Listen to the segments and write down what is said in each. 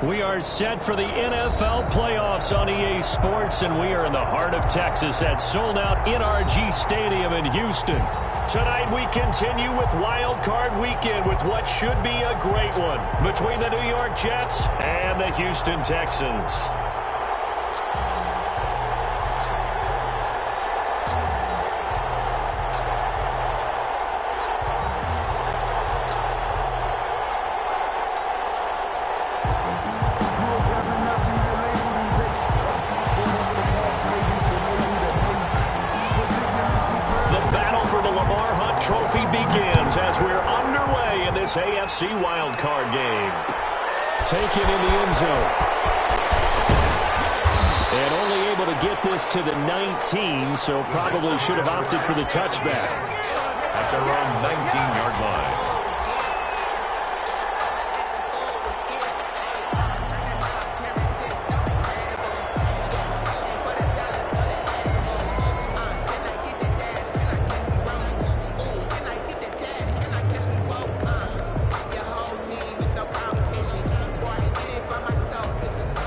We are set for the NFL playoffs on EA Sports, and we are in the heart of Texas at sold-out NRG Stadium in Houston. Tonight we continue with Wild Card Weekend with what should be a great one between the New York Jets and the Houston Texans. AFC wildcard game. Taken in the end zone. And only able to get this to the 19, so probably should have opted for the touchback. At their own 19-yard line.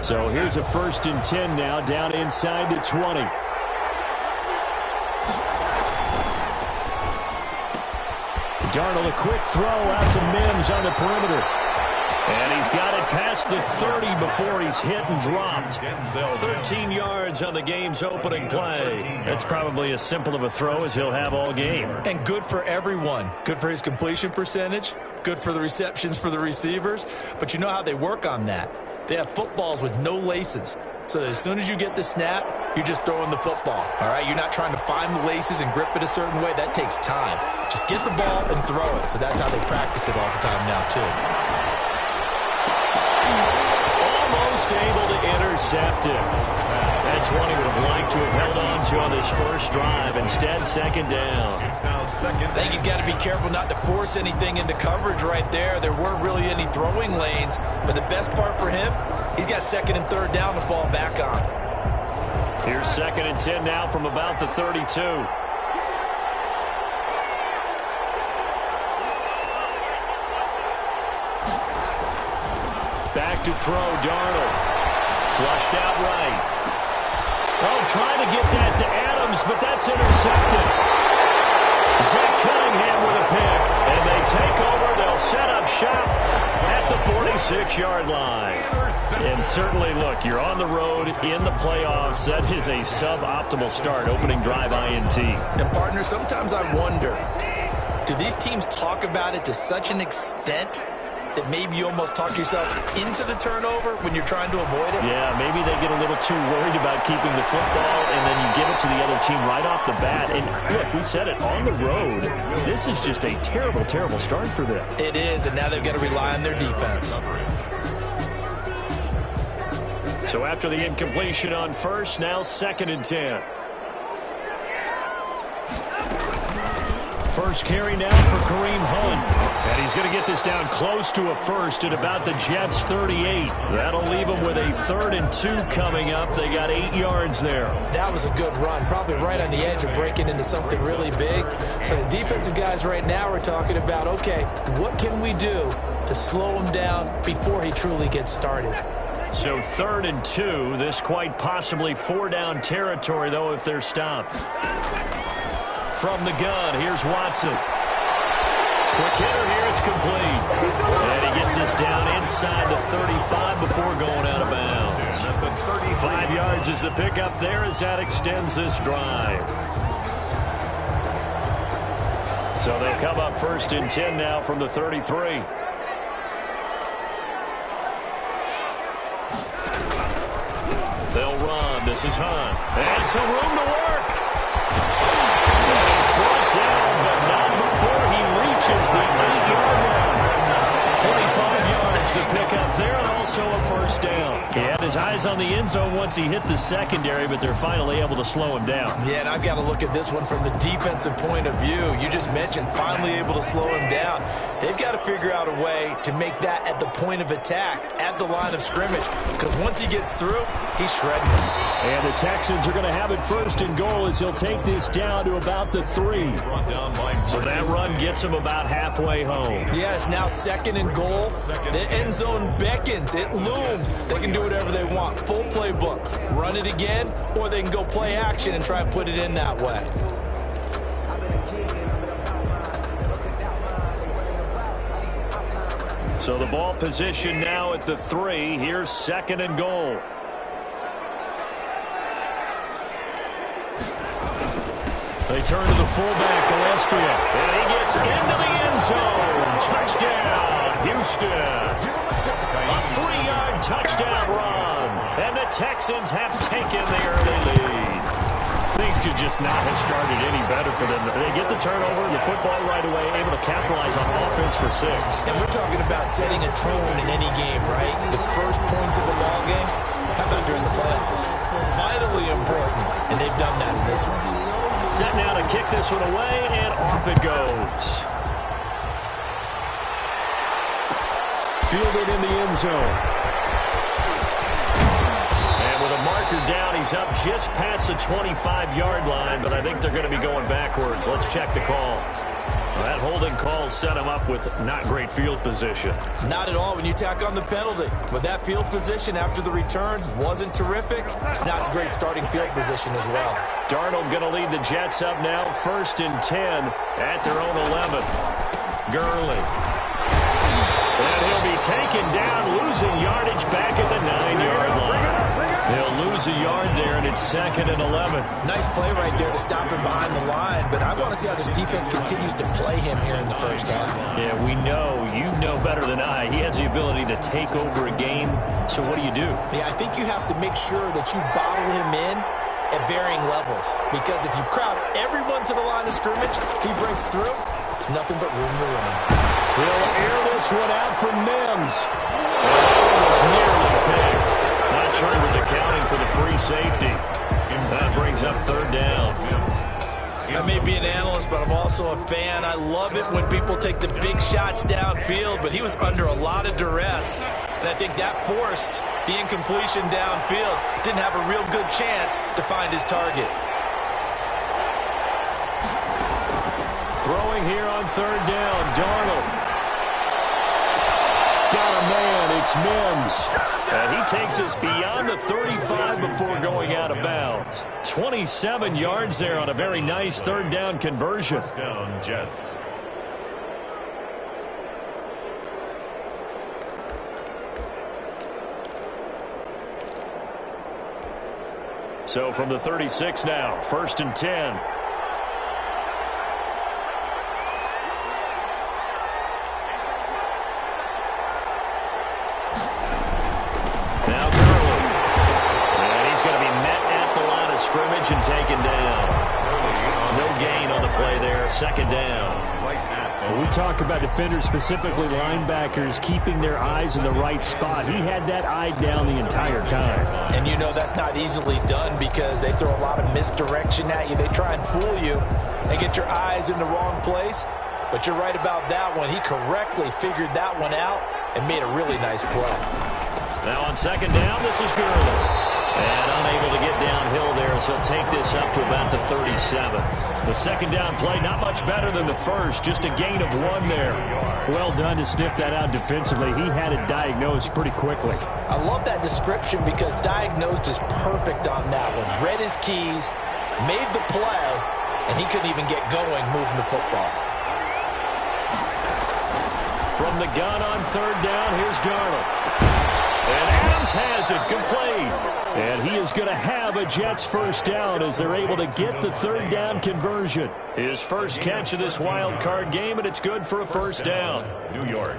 So here's a 1st and 10 now, down inside the 20. Darnold, a quick throw out to Mims on the perimeter. And he's got it past the 30 before he's hit and dropped. 13 yards on the game's opening play. That's probably as simple of a throw as he'll have all game. And good for everyone. Good for his completion percentage. Good for the receptions for the receivers. But you know how they work on that. They have footballs with no laces. So that as soon as you get the snap, you're just throwing the football. All right, you're not trying to find the laces and grip it a certain way. That takes time. Just get the ball and throw it. So that's how they practice it all the time now, too. Almost able to intercept it. That's one he would have liked to have held on to on this first drive. Instead, 2nd down. I think he's got to be careful not to force anything into coverage right there. There weren't really any throwing lanes. But the best part for him, he's got 2nd and 3rd down to fall back on. Here's 2nd and 10 now from about the 32. Back to throw, Darnold. Flushed out right. Oh, trying to get that to Adams, but that's intercepted. Zach Cunningham with a pick, and they take over. They'll set up shop at the 46-yard line. And certainly, look, you're on the road in the playoffs. That is a suboptimal start, opening drive INT. And, partner, sometimes I wonder, do these teams talk about it to such an extent that maybe you almost talk yourself into the turnover when you're trying to avoid it? Yeah, maybe they get a little too worried about keeping the football, and then you give it to the other team right off the bat. And look, we said it, on the road, this is just a terrible, terrible start for them. It is, and now they've got to rely on their defense. So after the incompletion on first, now 2nd and 10. First carry now for Kareem Hunt. And he's going to get this down close to a first at about the Jets' 38. That'll leave them with a 3rd and 2 coming up. They got 8 yards there. That was a good run, probably right on the edge of breaking into something really big. So the defensive guys right now are talking about, okay, what can we do to slow him down before he truly gets started? So 3rd and 2. This quite possibly 4-down territory, though, if they're stopped. From the gun, here's Watson. Quick hitter here, it's complete. And he gets this down inside the 35 before going out of bounds. 5 yards is the pickup there as that extends this drive. So they'll come up 1st and 10 now from the 33. They'll run. This is Hunt. And some room to work. And he's brought down, but not before he reaches the 8-yard line. 25 yards to pick up there, and also a 1st down. He had his eyes on the end zone once he hit the secondary, but they're finally able to slow him down. Yeah, and I've got to look at this one from the defensive point of view. You just mentioned finally able to slow him down. They've got to figure out a way to make that at the point of attack, at the line of scrimmage, because once he gets through, he's shredding them. And the Texans are going to have it 1st and goal as he'll take this down to about the 3. So that run gets him about halfway home. Yeah, it's now 2nd and goal. The end zone beckons. It it looms, they can do whatever they want. Full playbook. Run it again, or they can go play action and try and put it in that way. So the ball position now at the 3. Here's 2nd and goal. They turn to the fullback, Gillespie, and he gets into the end zone. Touchdown, Houston. A 3-yard touchdown run, and the Texans have taken the early lead. Things could just not have started any better for them. They get the turnover, the football right away, able to capitalize on offense for 6. And we're talking about setting a tone in any game, right? The first points of the ball game, how about during the playoffs? Vitally important, and they've done that in this one. Set now to kick this one away, and off it goes. Fielded in the end zone. And with a marker down, he's up just past the 25-yard line, but I think they're going to be going backwards. Let's check the call. That holding call set him up with not great field position. Not at all when you tack on the penalty. With that field position after the return wasn't terrific. It's not a great starting field position as well. Darnold going to lead the Jets up now, 1st and 10 at their own 11. Gurley. And he'll be taken down, losing yardage back at the 9-yard line. They'll lose a yard there, and it's 2nd and 11. Nice play right there to stop him behind the line, but I want to see how this defense continues to play him here in the first half. Yeah, we know. You know better than I. He has the ability to take over a game, so what do you do? Yeah, I think you have to make sure that you bottle him in at varying levels, because if you crowd everyone to the line of scrimmage, if he breaks through, there's nothing but room to run. He'll air this one out for Mims. It was nearly picked. Not sure he was accounting for the free safety. That brings up 3rd down. I may be an analyst, but I'm also a fan. I love it when people take the big shots downfield, but he was under a lot of duress. And I think that forced the incompletion downfield. Didn't have a real good chance to find his target. Throwing here on 3rd down, Darnold. Got a man, it's Mims. And he takes us beyond the 35 before going out of bounds. 27 yards there on a very nice 3rd down conversion. Down Jets. So from the 36 now, 1st and 10. Scrimmage and taken down. No gain on the play there. 2nd down. When we talk about defenders, specifically linebackers, keeping their eyes in the right spot. He had that eye down the entire time. And you know that's not easily done because they throw a lot of misdirection at you. They try and fool you and get your eyes in the wrong place. But you're right about that one. He correctly figured that one out and made a really nice play. Now on 2nd down, this is Gurley. And unable to get downhill there, so he'll take this up to about the 37. The 2nd down play, not much better than the first, just a gain of 1 there. Well done to sniff that out defensively. He had it diagnosed pretty quickly. I love that description because diagnosed is perfect on that one. Read his keys, made the play, and he couldn't even get going moving the football. From the gun on 3rd down, here's Darnold. And Adams has it complete. And he is going to have a Jets 1st down as they're able to get the 3rd down conversion. His first catch of this wild card game, and it's good for a 1st down. New York.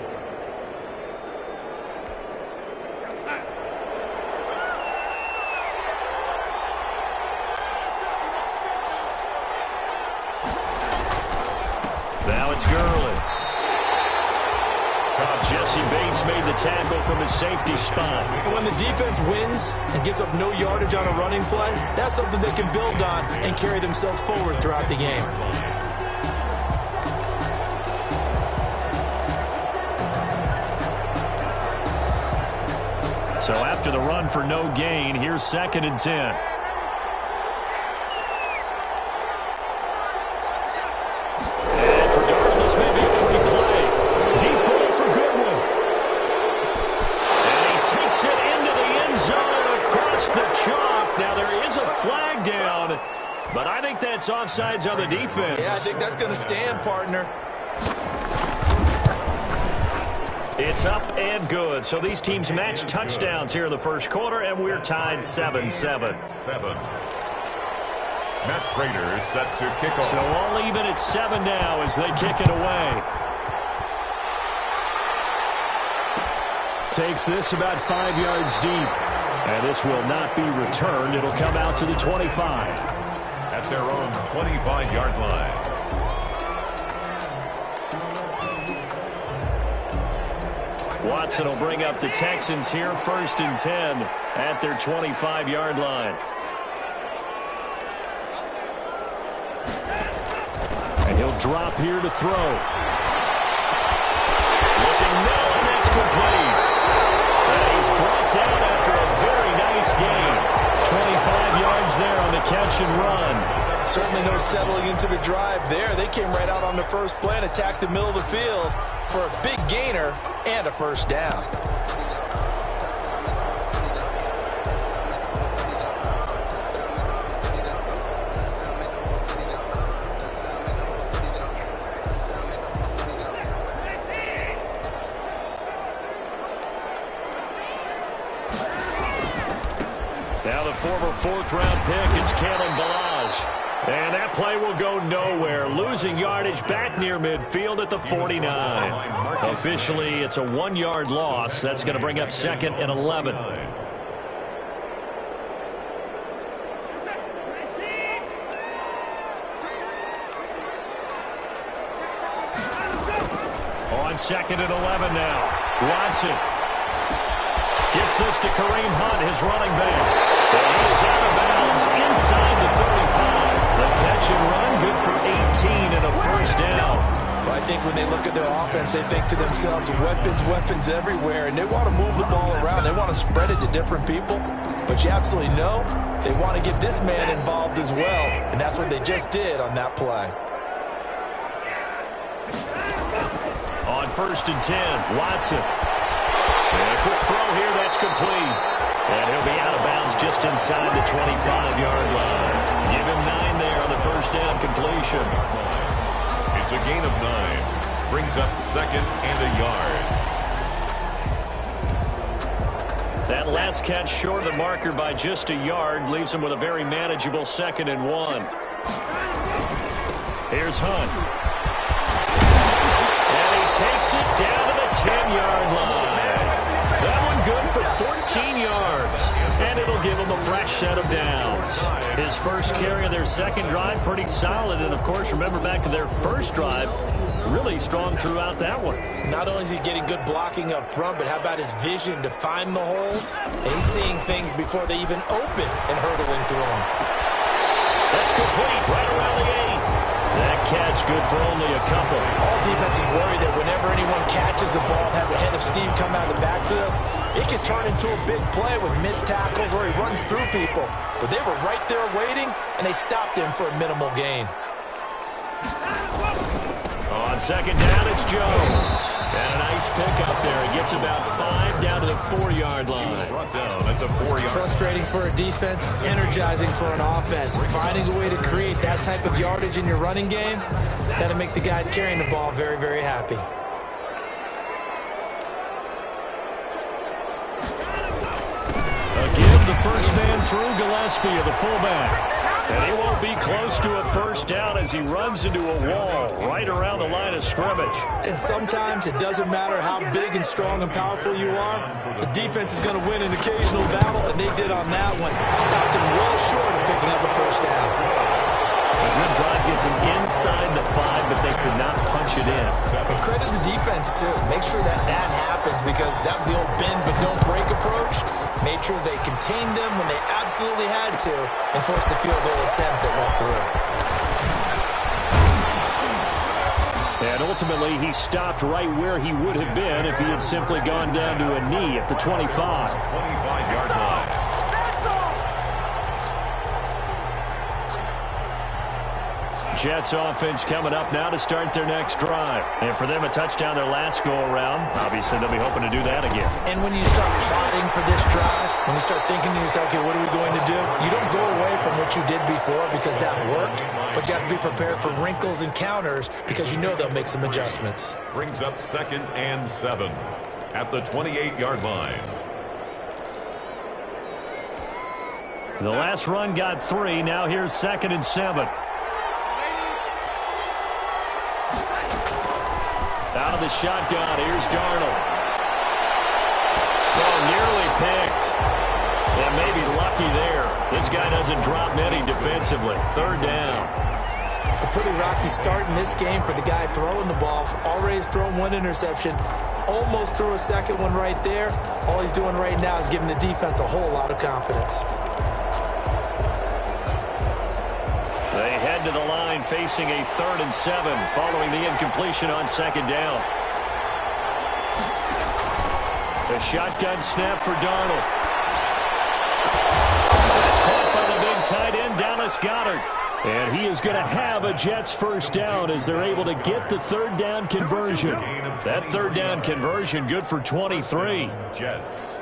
Now it's Gurley. Jesse Bates made the tackle from his safety spot. And when the defense wins and gives up no yardage on a running play, that's something they can build on and carry themselves forward throughout the game. So after the run for no gain, here's 2nd and 10. And for Darnold, this may be a free play. Deep ball for Goodwin. And he takes it's offsides on the defense. Yeah, I think that's going to stand, partner. It's up and good. So these teams match touchdowns here in the first quarter, and we're tied 7-7. 7. Matt Prater is set to kick off. So all even at 7 now as they kick it away. Takes this about 5 yards deep. And this will not be returned. It'll come out to the 25. At their own 25-yard line. Watson will bring up the Texans here, 1st and 10 at their 25-yard line. And he'll drop here to throw. Looking now, and that's complete. And he's brought down after a very nice gain. 25 yards there on the catch and run. Certainly no settling into the drive there. They came right out on the first play and attacked the middle of the field for a big gainer and a first down. Now the former 4th-round pick, it's Kalen Ballage. And that play will go nowhere. Losing yardage back near midfield at the 49. Officially, it's a 1-yard loss. That's going to bring up 2nd and 11. On 2nd and 11 now. Watson gets this to Kareem Hunt, his running back. And he is out of bounds inside the 35. The catch and run, good for 18 and a first down. Well, I think when they look at their offense, they think to themselves, weapons everywhere, and they want to move the ball around. They want to spread it to different people. But you absolutely know they want to get this man involved as well, and that's what they just did on that play. On 1st and 10, Watson. And a quick throw here, that's complete. And he'll be out of bounds just inside the 25-yard line. Give him 9 there on the first down completion. It's a gain of 9. Brings up 2nd and a yard. That last catch short of the marker by just a yard leaves him with a very manageable 2nd and 1. Here's Hunt. And he takes it down to the 10-yard line. That one good for 14 yards. And it'll give him a fresh set of downs. His first carry of their second drive, pretty solid. And, of course, remember back to their first drive, really strong throughout that one. Not only is he getting good blocking up front, but how about his vision to find the holes? And he's seeing things before they even open and hurdling through them. That's complete right around the 8. That catch good for only a couple. All defenses worry that whenever anyone catches the ball and has a head of steam come out of the backfield, it can turn into a big play with missed tackles or he runs through people. But they were right there waiting, and they stopped him for a minimal gain. On second down, it's Jones. And a nice pick up there. He gets about 5 down to the 4-yard line. Brought down at the 4-yard. Frustrating for a defense, energizing for an offense. Finding a way to create that type of yardage in your running game, that'll make the guys carrying the ball very, very happy. A give the first man through Gillespie of the fullback. And he won't be close to a first down as he runs into a wall right around the line of scrimmage. And sometimes it doesn't matter how big and strong and powerful you are. The defense is going to win an occasional battle, and they did on that one. Stopped him well short of picking up a first down. A good drive gets him inside the 5, but they could not punch it in. And credit the defense, too. Make sure that happens because that was the old bend but don't break approach. Made sure they contained them when they absolutely had to and forced the field goal attempt that went through. And ultimately, he stopped right where he would have been if he had simply gone down to a knee at the 25. 25-yard line. Jets offense coming up now to start their next drive. And for them, a touchdown their last go-around. Obviously, they'll be hoping to do that again. And when you start plotting for this drive, when you start thinking to yourself, okay, what are we going to do? You don't go away from what you did before because that worked, but you have to be prepared for wrinkles and counters because you know they'll make some adjustments. Brings up 2nd and 7 at the 28-yard line. The last run got 3. Now here's 2nd and 7. Out of the shotgun, here's Darnold. Oh, nearly picked. And maybe lucky there. This guy doesn't drop many defensively. 3rd down. A pretty rocky start in this game for the guy throwing the ball. Already has thrown 1 interception. Almost threw a second one right there. All he's doing right now is giving the defense a whole lot of confidence. They head to the line facing a 3rd and 7 following the incompletion on 2nd down. The shotgun snap for Darnold. That's caught by the big tight end, Dallas Goedert. And he is going to have a Jets first down as they're able to get the 3rd down conversion. That 3rd down conversion good for 23. Jets.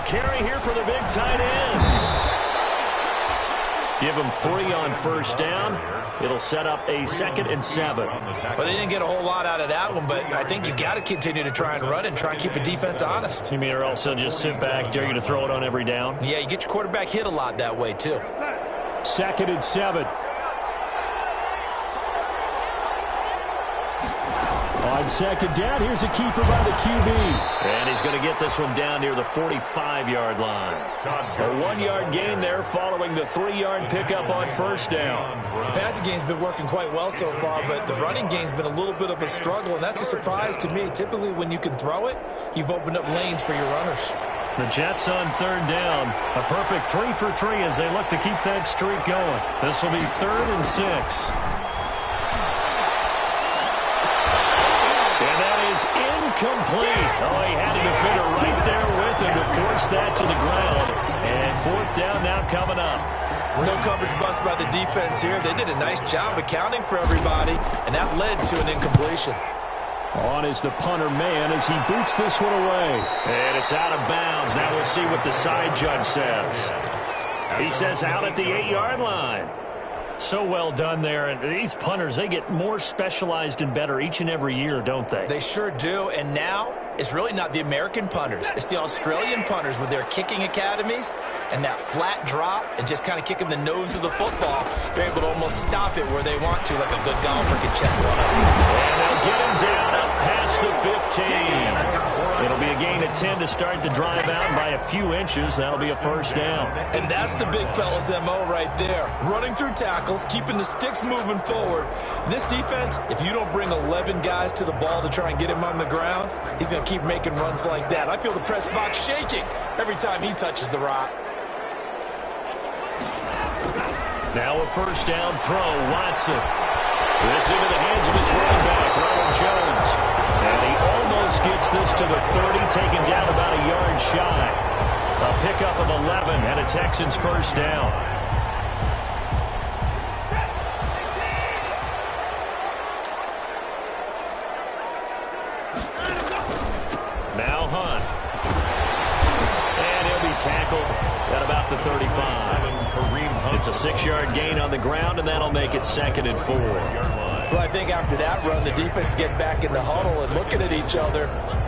Carry here for the big tight end. Give him 3 on 1st down. It'll set up a 2nd and 7. Well, they didn't get a whole lot out of that one, but I think you got to continue to try and run and try and keep the defense honest. You mean or also just sit back, dare you to throw it on every down? Yeah, you get your quarterback hit a lot that way, too. 2nd and 7. On 2nd down, here's a keeper by the QB. And he's going to get this one down near the 45-yard line. A 1-yard gain there following the 3-yard pickup on 1st down. The passing game's been working quite well so far, but the running game's been a little bit of a struggle, and that's a surprise to me. Typically, when you can throw it, you've opened up lanes for your runners. The Jets on 3rd down. A perfect 3 for 3 as they look to keep that streak going. This will be 3rd and 6. Incomplete. Oh, he had a defender right there with him to force that to the ground. And 4th down now coming up. No coverage bust by the defense here. They did a nice job accounting for everybody, and that led to an incompletion. On is the punter man as he boots this one away. And it's out of bounds. Now we'll see what the side judge says. He says out at the 8-yard line. So well done there. And these punters, they get more specialized and better each and every year, don't they? They sure do. And now it's really not the American punters. It's the Australian punters with their kicking academies and that flat drop and just kind of kicking the nose of the football. They're able to almost stop it where they want to, like a good golfer can check one up. And they'll get him down up past the 15. It'll be a gain of 10 to start the drive out by a few inches. That'll be a 1st down. And that's the big fella's MO right there. Running through tackles, keeping the sticks moving forward. This defense, if you don't bring 11 guys to the ball to try and get him on the ground, he's going to keep making runs like that. I feel the press box shaking every time he touches the rock. Now a 1st down throw, Watson. This into the hands of his running back, Ronald Jones. And he almost gets this to the 30, taken down about a yard shy. A pickup of 11 and a Texans 1st down. Now Hunt. And he'll be tackled at about the 35. It's a 6-yard gain on the ground, and that'll make it 2nd and 4. Well, I think after that run, the defense get back in the huddle and looking at each other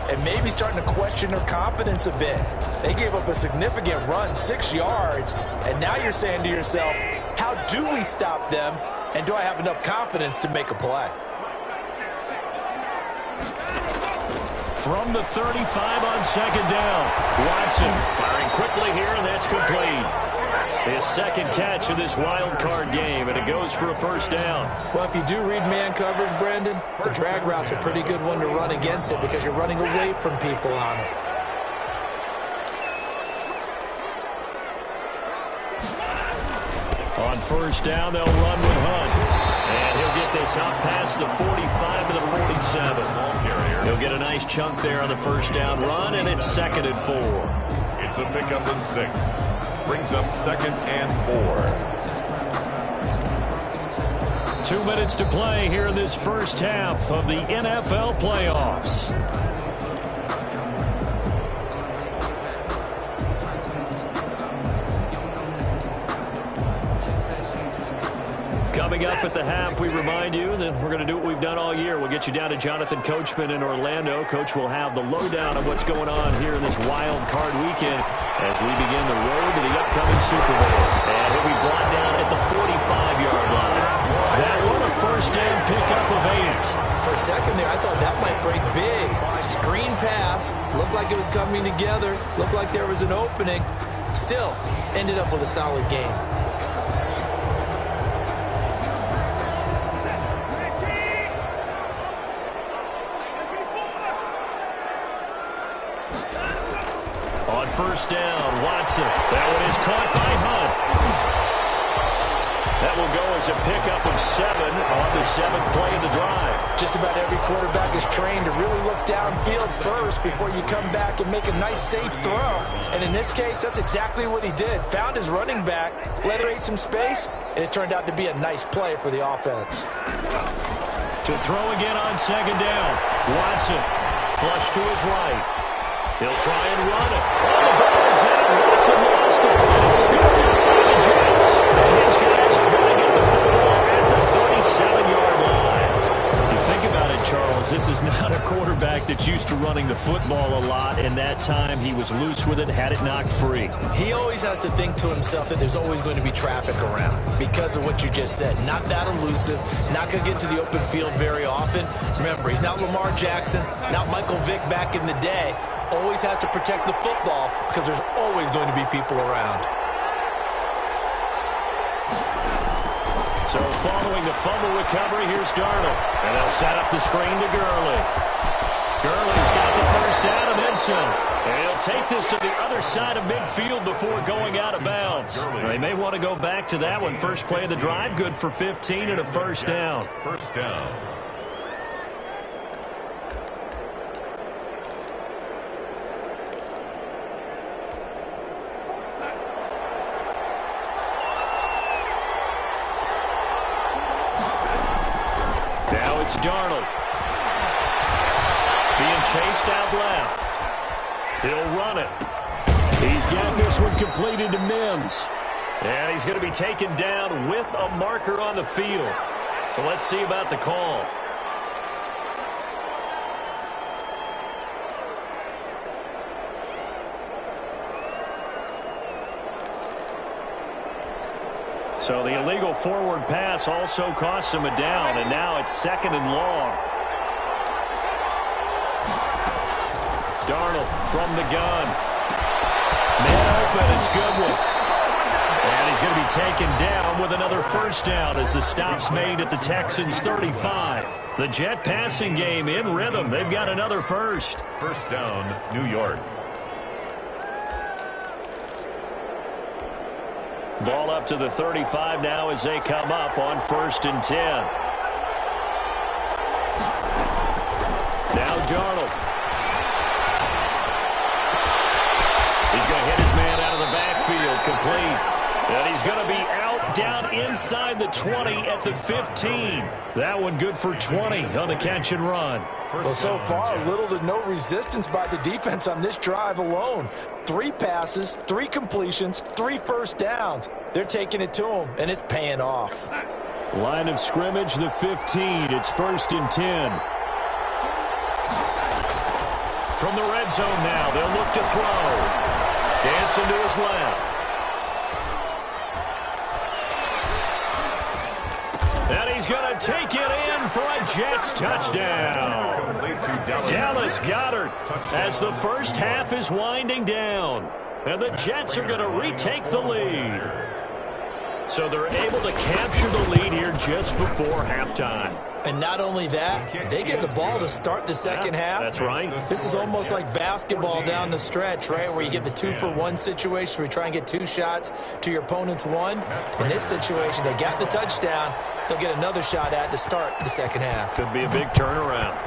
and maybe starting to question their confidence a bit. They gave up a significant run, 6 yards, and now you're saying to yourself, how do we stop them, and do I have enough confidence to make a play? From the 35 on 2nd down, Watson firing quickly here, and that's complete. His 2nd catch of this wild card game, and it goes for a 1st down. Well, if you do read man coverage, Brandon, the drag route's a pretty good one to run against it because you're running away from people on it. first down. They'll run with Hunt. And he'll get this out past the 45 to the 47. He'll get a nice chunk there on the first down run, and it's 2nd and 4. It's a pickup of 6. Brings up 2nd and 4. 2 minutes to play here in this first half of the NFL playoffs. Coming up at the half, we remind you that we're going to do what we've done all year. We'll get you down to Jonathan Coachman in Orlando. Coach will have the lowdown of what's going on here in this wild card weekend as we begin the road to the upcoming Super Bowl. And he'll be brought down at the 45-yard line. That one, a first down pickup of 8. For a second there, I thought that might break big. Screen pass. Looked like it was coming together. Looked like there was an opening. Still, ended up with a solid game. On first down, Watson. That one is caught by Hunt. That will go as a pickup of 7 on the 7th play of the drive. Just about every quarterback is trained to really look downfield first before you come back and make a nice, safe throw. And in this case, that's exactly what he did. Found his running back, let him create some space, and it turned out to be a nice play for the offense. To throw again on 2nd down. Watson, flush to his right. He'll try and run it. Oh, the ball is out. Watson lost it. And it's scooped up by the Jets. And his guys are going to get the football at the 37-yard line. You think about it, Charles. This is not a quarterback that's used to running the football a lot. And that time he was loose with it, had it knocked free. He always has to think to himself that there's always going to be traffic around because of what you just said. Not that elusive, not going to get to the open field very often. Remember, he's not Lamar Jackson, not Michael Vick back in the day. Always has to protect the football because there's always going to be people around. So following the fumble recovery, here's Darnold. And they'll set up the screen to Gurley. Gurley's got the first down and then some. And he'll take this to the other side of midfield before going out of bounds. They may want to go back to that one. First play of the drive, good for 15 and a first down. First down. Now it's Darnold. Being chased out left. He'll run it. He's got this one completed to Mims. And he's going to be taken down with a marker on the field. So let's see about the call. So the illegal forward pass also costs him a down, and now it's 2nd and long. Darnold from the gun. Man open, it's Goodwin. And he's going to be taken down with another first down as the stop's made at the Texans' 35. The Jet passing game in rhythm. They've got another first. First down, New York. Ball up to the 35 now as they come up on 1st and 10. Now Darnold. He's going to hit his man out of the backfield, complete. And he's going to be out down inside the 20 at the 15. That one good for 20 on the catch and run. Well, so far, little to no resistance by the defense on this drive alone. 3 passes, 3 completions, 3 first downs. They're taking it to them, and it's paying off. Line of scrimmage, the 15. It's 1st and 10. From the red zone now, they'll look to throw. Dancing to his left. And he's going to take it in for a Jets touchdown. Dallas Goedert as the first half is winding down. And the Jets are going to retake the lead. So they're able to capture the lead here just before halftime. And not only that, they get the ball to start the second half. That's right. This is almost like basketball down the stretch, right, where you get the 2-for-1 situation where you try and get 2 shots to your opponent's 1. In this situation, they got the touchdown. They'll get another shot at to start the second half. Could be a big turnaround.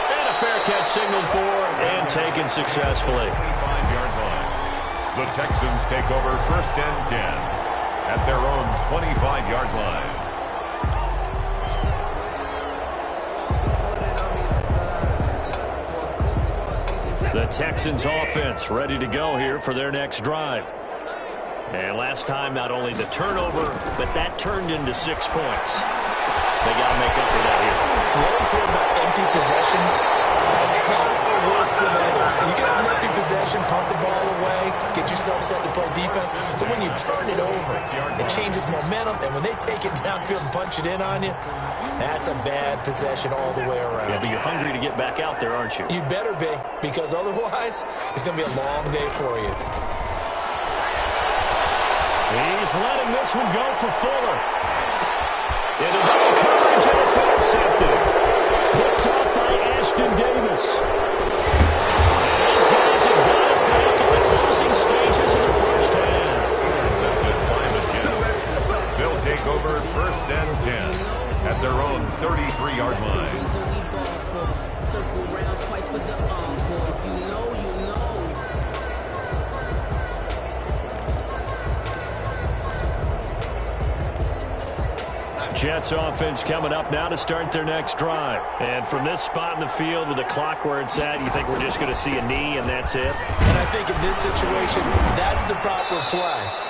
And a fair catch signaled for and taken successfully. 25-yard line. The Texans take over 1st and 10 at their own 25-yard line. The Texans offense ready to go here for their next drive. And last time, not only the turnover, but that turned into 6 points. They got to make up for that here. You always hear about empty possessions. Some are worse than others. You can have an empty possession, pump the ball away, get yourself set to play defense. But when you turn it over, it changes momentum. And when they take it downfield and punch it in on you, that's a bad possession all the way around. Yeah, but you're hungry to get back out there, aren't you? You better be, because otherwise, it's going to be a long day for you. He's letting this one go for Fuller. Into double coverage, and it's intercepted. Picked up by Ashton Davis. These guys have got it back at the closing stages of the first half. Intercepted by the Jets. They'll take over 1st and 10 at their own 33-yard line. Circle round twice for the encore. If you know, you know. Jets offense coming up now to start their next drive. And from this spot in the field with the clock where it's at, you think we're just going to see a knee and that's it? And I think in this situation, that's the proper play.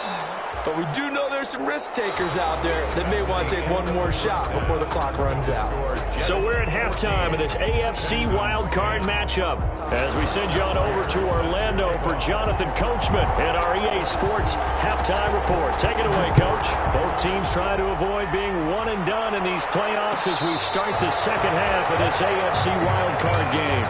But we do know there's some risk takers out there that may want to take one more shot before the clock runs out. So we're at halftime of this AFC wildcard matchup as we send you on over to Orlando for Jonathan Coachman and our EA Sports halftime report. Take it away, Coach. Both teams trying to avoid being one and done in these playoffs as we start the second half of this AFC wildcard game.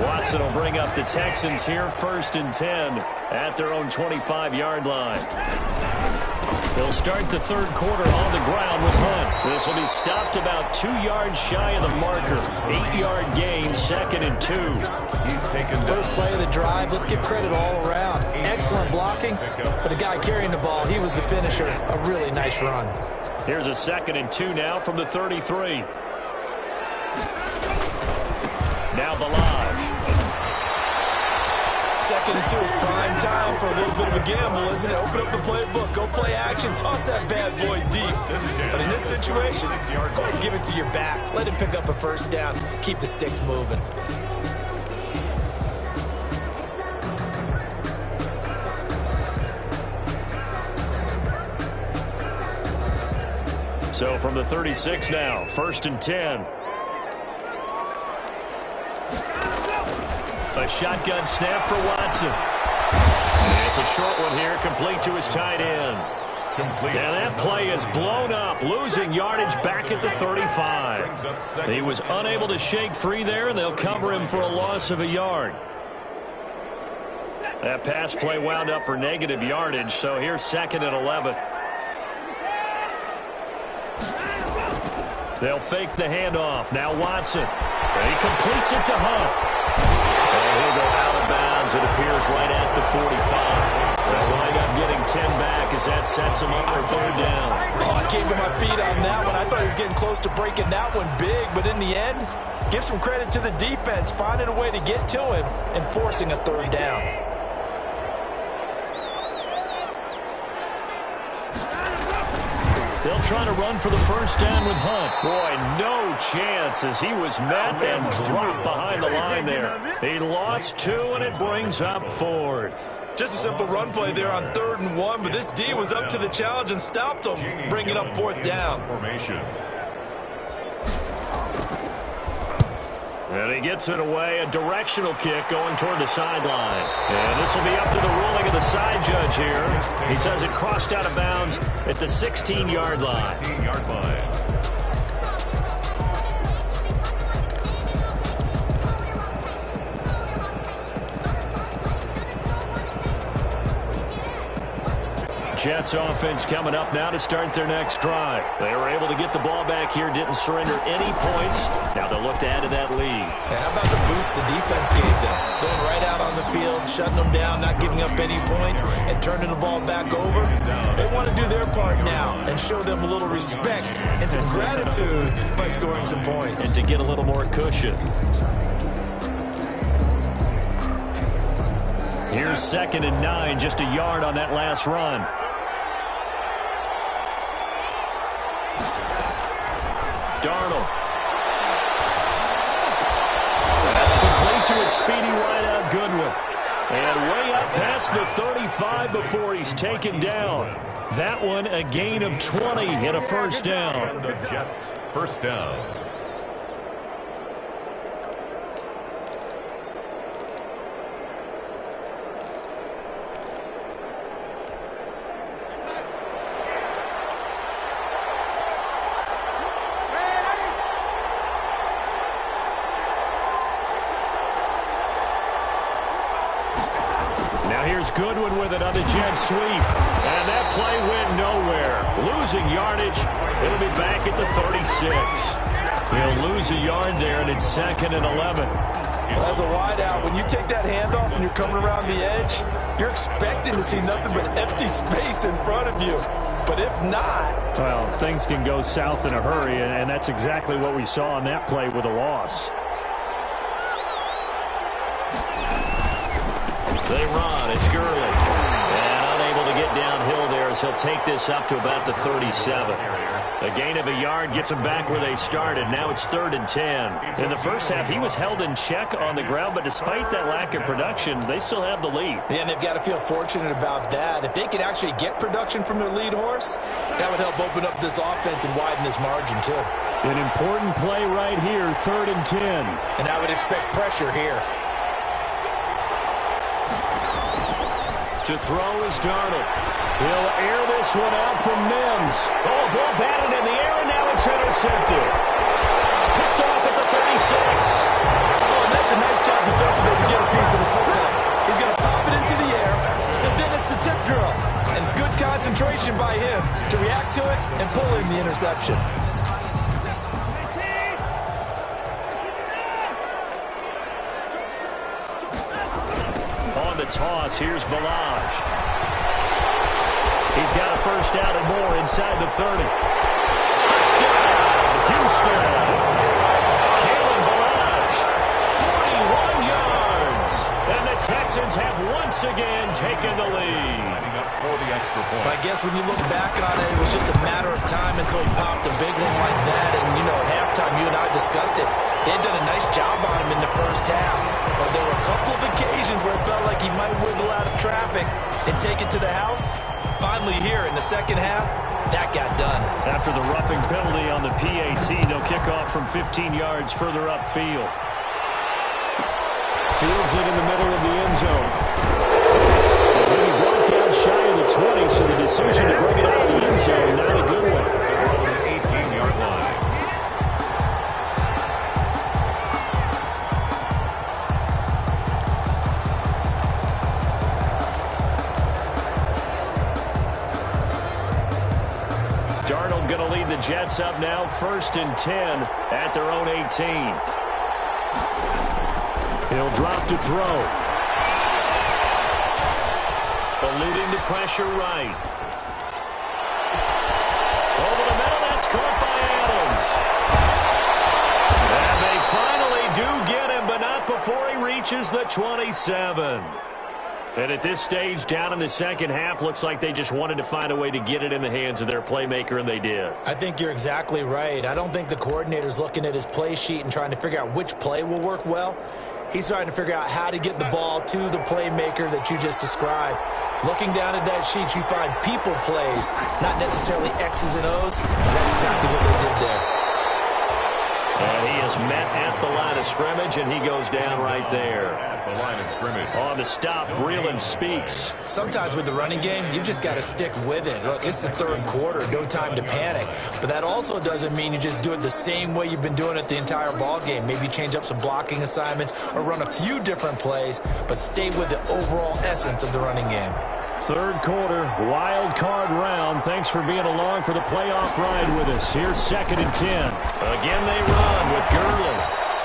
Watson will bring up the Texans here 1st and 10 at their own 25-yard line. They'll start the third quarter on the ground with Hunt. This will be stopped about 2 yards shy of the marker. 8-yard gain, 2nd and 2. He's taken First play of the drive. Let's give credit all around. Excellent blocking, but the guy carrying the ball, he was the finisher. A really nice run. Here's a 2nd and 2 now from the 33. Now Balaj. 2nd and 2 is prime time for a little bit of a gamble, isn't it? Open up the playbook, go play action, toss that bad boy deep. But in this situation, go ahead and give it to your back. Let him pick up a first down. Keep the sticks moving. So from the 36 now, 1st and 10. A shotgun snap for Watson. And it's a short one here, complete to his tight end. And that play is blown up, losing yardage back at the 35. He was unable to shake free there, and they'll cover him for a loss of a yard. That pass play wound up for negative yardage, so here's 2nd and 11. They'll fake the handoff. Now Watson. And he completes it to Hunt. And he'll go out of bounds, it appears, right at the 45. They'll wind up getting 10 back as that sets him up for 3rd down. Oh, I came to my feet on that one. I thought he was getting close to breaking that one big, but in the end, give some credit to the defense, finding a way to get to him and forcing a 3rd down. They'll try to run for the first down with Hunt. Boy, no chance as he was met and dropped behind the line there. He lost 2, and it brings up 4th. Just a simple run play there on 3rd and 1, but this D was up to the challenge and stopped him, bringing up 4th down. Formation. And he gets it away, a directional kick going toward the sideline. And this will be up to the ruling of the side judge here. He says it crossed out of bounds at the 16-yard line. 16-yard line. Jets offense coming up now to start their next drive. They were able to get the ball back here, didn't surrender any points. Now they'll look to add to that lead. How about the boost the defense gave them? Going right out on the field, shutting them down, not giving up any points, and turning the ball back over. They want to do their part now and show them a little respect and some gratitude by scoring some points. And to get a little more cushion. Here's 2nd and 9, just a yard on that last run. Darnold. That's complete to a speedy wideout Goodwin. And way up past the 35 before he's taken down. That one a gain of 20 and a first down. The Jets, first down. Goodwin with it on the jet sweep. And that play went nowhere. Losing yardage. It'll be back at the 36. He'll lose a yard there, and it's 2nd and 11. Well, as a wideout, when you take that handoff and you're coming around the edge, you're expecting to see nothing but empty space in front of you. But if not... Well, things can go south in a hurry, and that's exactly what we saw on that play with a loss. They run. It's Gurley. And unable to get downhill there as he'll take this up to about the 37. A gain of a yard gets them back where they started. Now it's 3rd and 10. In the first half, he was held in check on the ground, but despite that lack of production, they still have the lead. Yeah, and they've got to feel fortunate about that. If they could actually get production from their lead horse, that would help open up this offense and widen this margin, too. An important play right here, 3rd and 10. And I would expect pressure here. To throw is Darnold. He'll air this one out from Mims. Oh, ball batted in the air, and now it's intercepted. Picked off at the 36. Oh, and that's a nice job defensively to get a piece of the football. He's going to pop it into the air, and then it's the tip drill. And good concentration by him to react to it and pull in the interception. Toss. Here's Balaj. He's got a first down and more inside the 30. Touchdown, Houston. Kalen Balaj, 41 yards. And the Texans have once again taken the lead. For the extra point. I guess when you look back on it, it was just a matter of time until he popped a big one like that. And, you know, at halftime, you and I discussed it. They had done a nice job on him in the first half. But there were a couple of occasions where it felt like he might wiggle out of traffic and take it to the house. Finally here in the second half, that got done. After the roughing penalty on the PAT, they'll kick off from 15 yards further upfield. Fields it in the middle of the end zone. He brought down shy of the 20, so the decision to bring it out of the end zone, not a good one. On the 18-yard line. Darnold going to lead the Jets up now, 1st and 10 at their own 18. He'll drop to throw. Eluding the pressure right. Over the middle, that's caught by Adams. And they finally do get him, but not before he reaches the 27. And at this stage, down in the second half, looks like they just wanted to find a way to get it in the hands of their playmaker, and they did. I think you're exactly right. I don't think the coordinator's looking at his play sheet and trying to figure out which play will work well. He's trying to figure out how to get the ball to the playmaker that you just described. Looking down at that sheet, you find people plays, not necessarily X's and O's. And that's exactly what they did there. And he is met at the line of scrimmage, and he goes down right there. At the line of scrimmage. On the stop, Breeland speaks. Sometimes with the running game, you've just got to stick with it. Look, it's the third quarter, no time to panic. But that also doesn't mean you just do it the same way you've been doing it the entire ball game. Maybe change up some blocking assignments or run a few different plays, but stay with the overall essence of the running game. Third quarter, wild card round. Thanks for being along for the playoff ride with us. Here's 2nd and 10. Again they run with Gurley.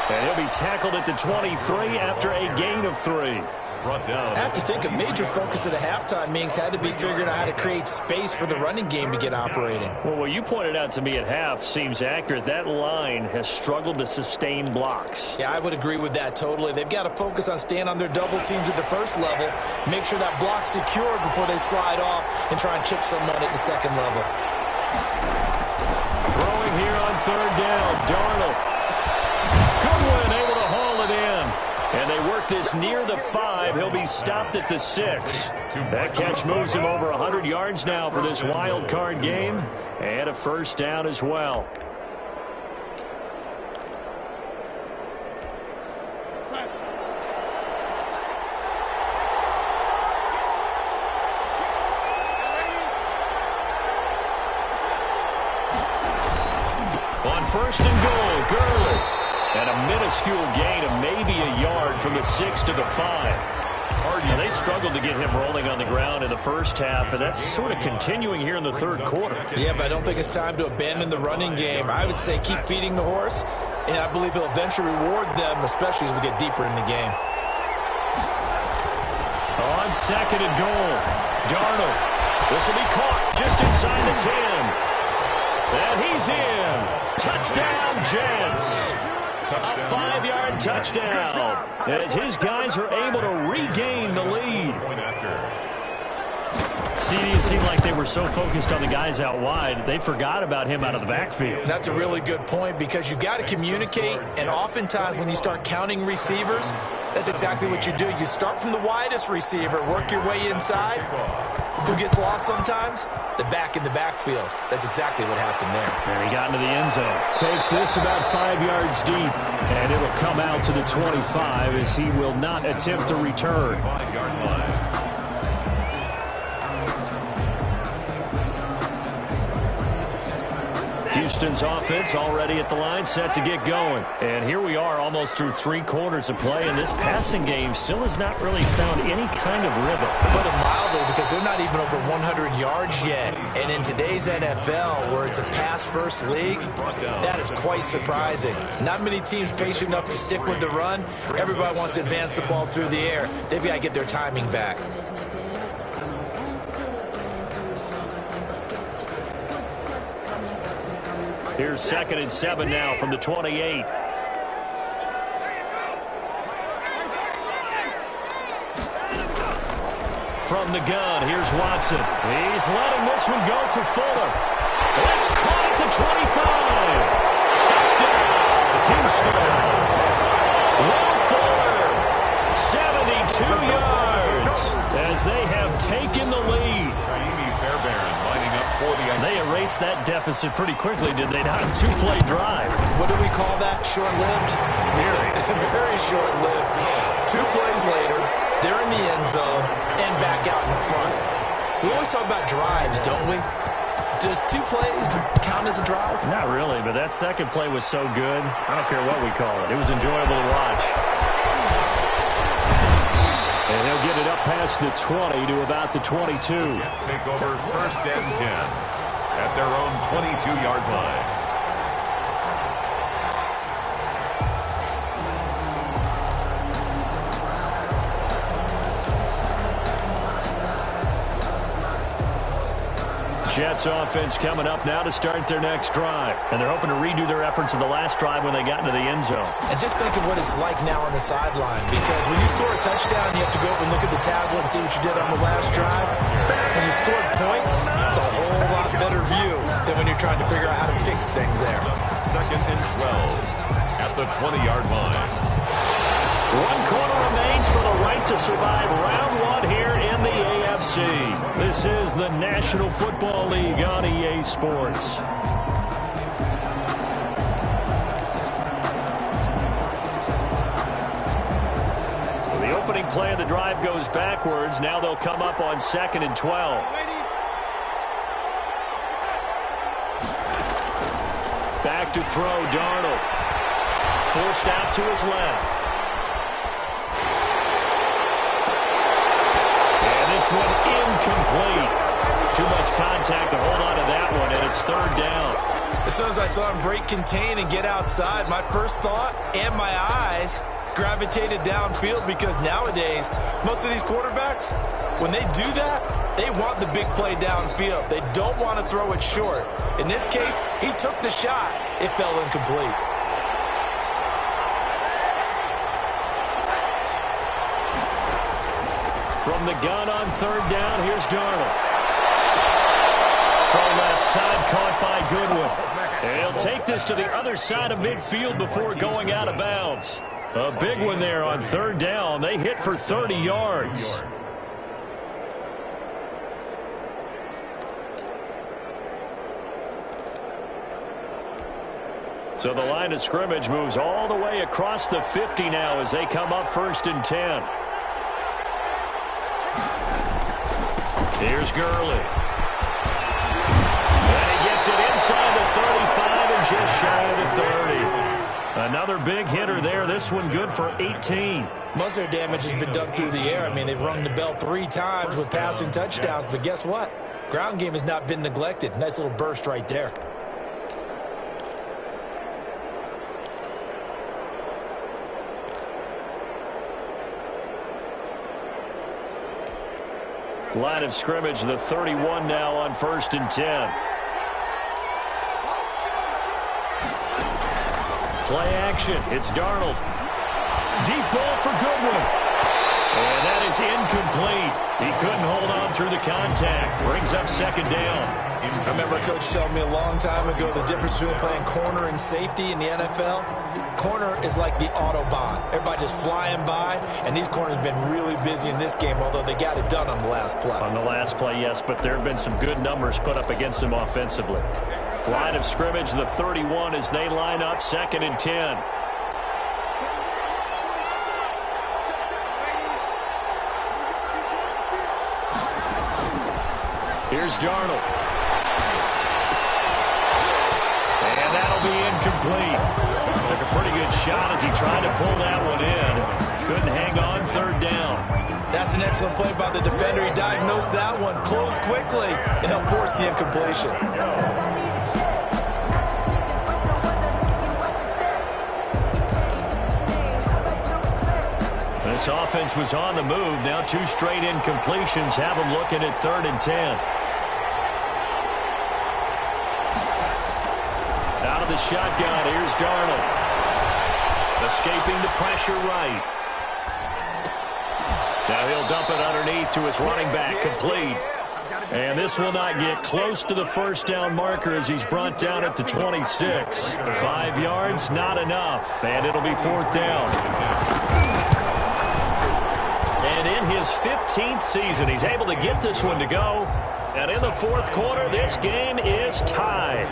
And he'll be tackled at the 23 after a gain of 3. I have to think a major focus of the halftime meetings had to be figuring out how to create space for the running game to get operating. Well, what you pointed out to me at half seems accurate. That line has struggled to sustain blocks. Yeah, I would agree with that totally. They've got to focus on staying on their double teams at the first level, make sure that block's secured before they slide off and try and chip someone at the second level. Throwing here on 3rd down, Darnold. Goodwin able to haul it in. And they work this near the 5. He'll be stopped at the 6. That catch moves him over 100 yards now for this wild card game. And a first down as well. On 1st and goal, Gurley. And a minuscule gain of maybe a yard from the 6 to the 5. Now, they struggled to get him rolling on the ground in the first half, and that's sort of continuing here in the third quarter. Yeah, but I don't think it's time to abandon the running game. I would say keep feeding the horse, and I believe he'll eventually reward them, especially as we get deeper in the game. On 2nd and goal, Darnold. This will be caught just inside the 10. And he's in. Touchdown, Jets. A 5-yard touchdown as his guys are able to regain the lead. It seemed like they were so focused on the guys out wide, they forgot about him out of the backfield. That's a really good point because you've got to communicate, and oftentimes when you start counting receivers, that's exactly what you do. You start from the widest receiver, work your way inside. Who gets lost sometimes? The back in the backfield. That's exactly what happened there. And he got into the end zone. Takes this about 5 yards deep, and it'll come out to the 25 as he will not attempt to return. 5-yard line. Houston's offense already at the line, set to get going. And here we are almost through 3 quarters of play, and this passing game still has not really found any kind of rhythm. Put it mildly, because they're not even over 100 yards yet. And in today's NFL, where it's a pass-first league, that is quite surprising. Not many teams patient enough to stick with the run. Everybody wants to advance the ball through the air. They've got to get their timing back. Here's 2nd and 7 now from the 28. From the gun, here's Watson. He's letting this one go for Fuller. It's caught at the 25. Touchdown, Houston. Will Fuller, 72 yards as they have taken the lead. They erased that deficit pretty quickly, did they not? 2-play drive. What do we call that? Short-lived? Very short-lived. 2 plays later, they're in the end zone and back out in front. We always talk about drives, don't we? Does 2 plays count as a drive? Not really, but that second play was so good. I don't care what we call it. It was enjoyable to watch. And he'll get it up past the 20 to about the 22. Jets take over 1st and 10 at their own 22-yard line. Jets offense coming up now to start their next drive. And they're hoping to redo their efforts in the last drive when they got into the end zone. And just think of what it's like now on the sideline, because when you score a touchdown, you have to go over and look at the tablet and see what you did on the last drive. When you scored points, it's a whole lot better view than when you're trying to figure out how to fix things there. 2nd and 12 at the 20-yard line. 1 quarter remains for the right to survive round 1 here in the AFC. This is the National Football League on EA Sports. So the opening play of the drive goes backwards. Now they'll come up on 2nd and 12. Back to throw, Darnold. Forced out to his left. This one incomplete. Too much contact to hold on to that one, and it's third down. As soon as I saw him break contain and get outside, my first thought and my eyes gravitated downfield, because nowadays, most of these quarterbacks, when they do that, they want the big play downfield. They don't want to throw it short. In this case, he took the shot. It fell incomplete. From the gun on third down, here's Darnold. From left side, caught by Goodwin. And he'll take this to the other side of midfield before going out of bounds. A big one there on third down. They hit for 30 yards. So the line of scrimmage moves all the way across the 50 now as they come up 1st and 10. Here's Gurley. And he gets it inside the 35 and just shy of the 30. Another big hitter there. This one good for 18. Most of their damage has been done through the air. I mean, they've rung the bell 3 times with passing touchdowns. But guess what? Ground game has not been neglected. Nice little burst right there. Line of scrimmage, the 31 now on 1st and 10. Play action. It's Darnold. Deep ball for Goodwin. And that is incomplete. He couldn't hold on through the contact. Brings up 2nd down. I remember a coach telling me a long time ago the difference between playing corner and safety in the NFL. Corner is like the Autobahn. Everybody just flying by, and these corners have been really busy in this game, although they got it done on the last play. On the last play, yes, but there have been some good numbers put up against them offensively. Line of scrimmage, the 31 as they line up 2nd and 10. Here's Darnold. And that'll be incomplete. Took a pretty good shot as he tried to pull that one in. Couldn't hang on 3rd down. That's an excellent play by the defender. He diagnosed that one, closed quickly, and helped force the incompletion. This offense was on the move. Now 2 straight incompletions have them looking at 3rd and 10. Out of the shotgun, here's Darnold. Escaping the pressure right. Now he'll dump it underneath to his running back, complete. And this will not get close to the 1st down marker as he's brought down at the 26. 5 yards, not enough. And it'll be 4th down. And in his 15th season, he's able to get this one to go. And in the 4th quarter, this game is tied.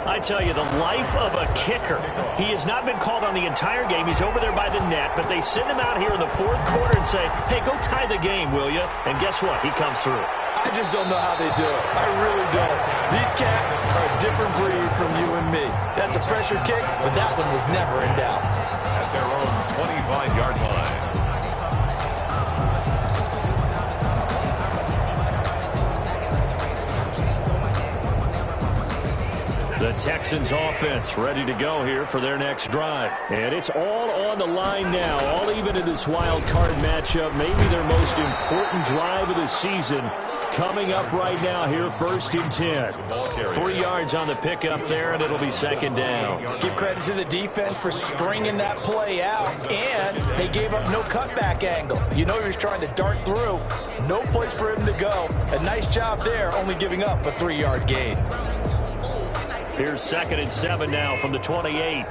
I tell you, the life of a kicker. He has not been called on the entire game. He's over there by the net, but they send him out here in the 4th quarter and say, hey, go tie the game, will you? And guess what? He comes through. I just don't know how they do it. I really don't. These cats are a different breed from you and me. That's a pressure kick, but that one was never in doubt. At their own 25-yard line. The Texans offense ready to go here for their next drive. And it's all on the line now, all even in this wild card matchup. Maybe their most important drive of the season coming up right now here, 1st and 10. 3 yards on the pickup there, and it'll be 2nd down. Give credit to the defense for stringing that play out, and they gave up no cutback angle. You know he was trying to dart through. No place for him to go. A nice job there, only giving up a 3-yard gain. Here's 2nd and 7 now from the 28.